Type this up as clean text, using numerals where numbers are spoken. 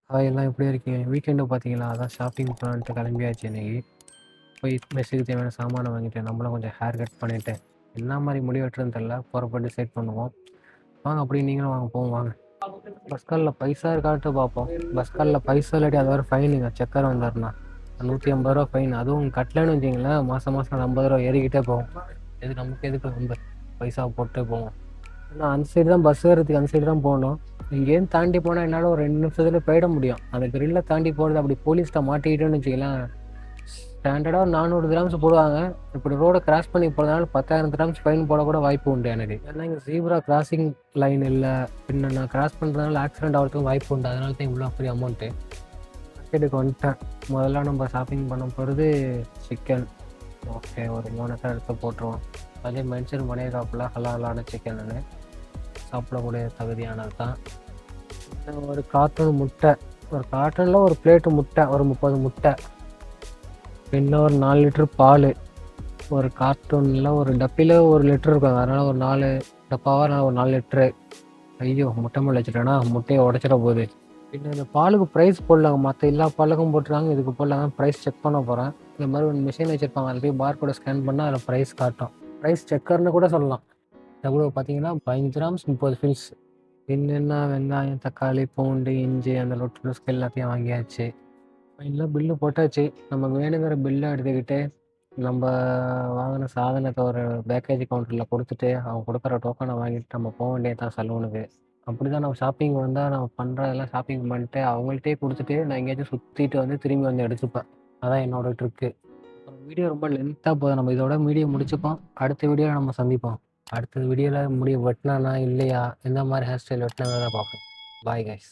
எல்லாம் எப்படி இருக்கீங்க? வீக்கெண்டு பார்த்தீங்களா? அதான் ஷாப்பிங் போலான்ட்டு கிளம்பியாச்சு இன்னைக்கு. போய் மெஸ்ஸுக்கு தேவையான சாமான வாங்கிட்டு, நம்மளும் கொஞ்சம் ஹேர் கட் பண்ணிட்டு, என்ன மாரி முடி வெட்டுறதுன்னு தெரியல. போறப்ப டிசைட் பண்ணுவோம். வாங்க அப்படியே நீங்களும் வாங்க போவோம் வாங்க. பஸ் கால்ல பைசா இருக்கான்ட்டு பார்ப்போம். பஸ் கால்ல பைசா இல்லாட்டி அது வேற ஃபைனுங்க. செக்கர் வந்தாருன்னா. ரூ. 150 ஃபைன். அதுவும் கட்டலன்னு வச்சுக்கங்களேன், மாசம் மாசம் ரூ. 50 ஏறிக்கிட்டே போகும். நமக்கு எதுக்கு வம்பு? பைசா போட்டு போவோம். ஏன்னா அந்த சைடு தான் பஸ் ஏறதுக்கு அந்த சைடு தான் போகணும். இங்கேருந்து தாண்டி போனால் என்னால் ஒரு 2 நிமிஷத்துல போயிட முடியும். அந்த கிரில்ல தாண்டி போகிறது அப்படி போலீஸ்கிட்ட மாட்டிக்கிட்டோன்னு வச்சுக்கலாம், ஸ்டாண்டர்டாக ஒரு 400 கிராம்ஸ் போடுவாங்க. இப்படி ரோடை கிராஸ் பண்ணி போகிறதுனால 10,000 கிராம்ஸ் ஃபைன் போடக்கூட வாய்ப்பு உண்டு எனக்கு. ஏன்னா இங்கே ஜீப்ரா கிராசிங் லைன் இல்லை. பின்ன நான் கிராஸ் பண்ணுறதுனால ஆக்சிடென்ட் ஆகிறதுக்கும் வாய்ப்பு உண்டு. அதனால தான் இவ்வளோ பெரிய அமௌண்ட்டு. மார்க்கெட்டுக்கு வந்துட்டேன். முதல்ல நம்ம ஷாப்பிங் பண்ண போகிறது சிக்கன். ஓகே, ஒரு 3 எடுத்து போட்டுருவோம். அதே மென்ஷன் பண்ணியிருக்காப்புல ஹலாலான சிக்கன்னு. சாப்பிடக்கூடிய தகுதியானது தான். ஒரு கார்ட்டூன் முட்டை, ஒரு கார்ட்டூனில் ஒரு பிளேட்டு முட்டை, ஒரு 30 முட்டை, இன்னும் ஒரு 4 லிட்டர் பால். ஒரு கார்ட்டூனில் ஒரு டப்பியில் 1 லிட்டர் இருக்கும், அதனால் ஒரு 4 டப்பாவாக ஒரு 4 லிட்டரு. ஐயோ, முட்டை மேலே வச்சுட்டேன்னா முட்டையை உடச்சிட போகுது. பின்ன இந்த பாலுக்கு ப்ரைஸ் போடலாங்க. மற்ற எல்லா பாலுக்கும் போட்டுருக்காங்க, இதுக்கு போடலாங்க. ப்ரைஸ் செக் பண்ண போகிறேன். இந்த மாதிரி ஒரு மிஷின் வச்சுருப்பாங்க, அதில் போய் பார் கோடை ஸ்கேன் பண்ணால் அதில் ப்ரைஸ் காட்டும். ப்ரைஸ் செக்கர்னு கூட சொல்லலாம். எவ்வளோ பார்த்தீங்கன்னா 15 கிராம்ஸ் 30 ஃபில்ஸ். என்னென்ன வெங்காயம், தக்காளி, பூண்டு, இஞ்சி, அந்த லொட்டு எல்லாத்தையும் வாங்கியாச்சு. எல்லாம் பில்லு போட்டாச்சு. நமக்கு வேணுங்கிற பில்லை எடுத்துக்கிட்டு நம்ம வாங்கின சாதனத்தை ஒரு பேக்கேஜ் கவுண்டரில் கொடுத்துட்டு அவங்க கொடுக்குற டோக்கனை வாங்கிட்டு நம்ம போக வேண்டியது தான் சலூனுக்கு. அப்படி தான் நம்ம ஷாப்பிங் வந்தால் நம்ம பண்ணுறதெல்லாம் ஷாப்பிங் பண்ணிட்டு அவங்கள்ட்டே கொடுத்துட்டு நான் எங்கேயாச்சும் சுற்றிட்டு வந்து திரும்பி வந்து எடுத்துப்பேன். அதான் என்னோட ட்ரிக்கு. வீடியோ ரொம்ப லென்த்தாக போதும். நம்ம இதோட வீடியோ முடிச்சுப்போம். அடுத்த வீடியோவில் நம்ம சந்திப்போம். அடுத்த வீடியோவில் வெட்டினானா இல்லையா, எந்த மாதிரி ஹேர் ஸ்டைல் வெட்டினாங்கிறத பார்ப்போம். Bye guys.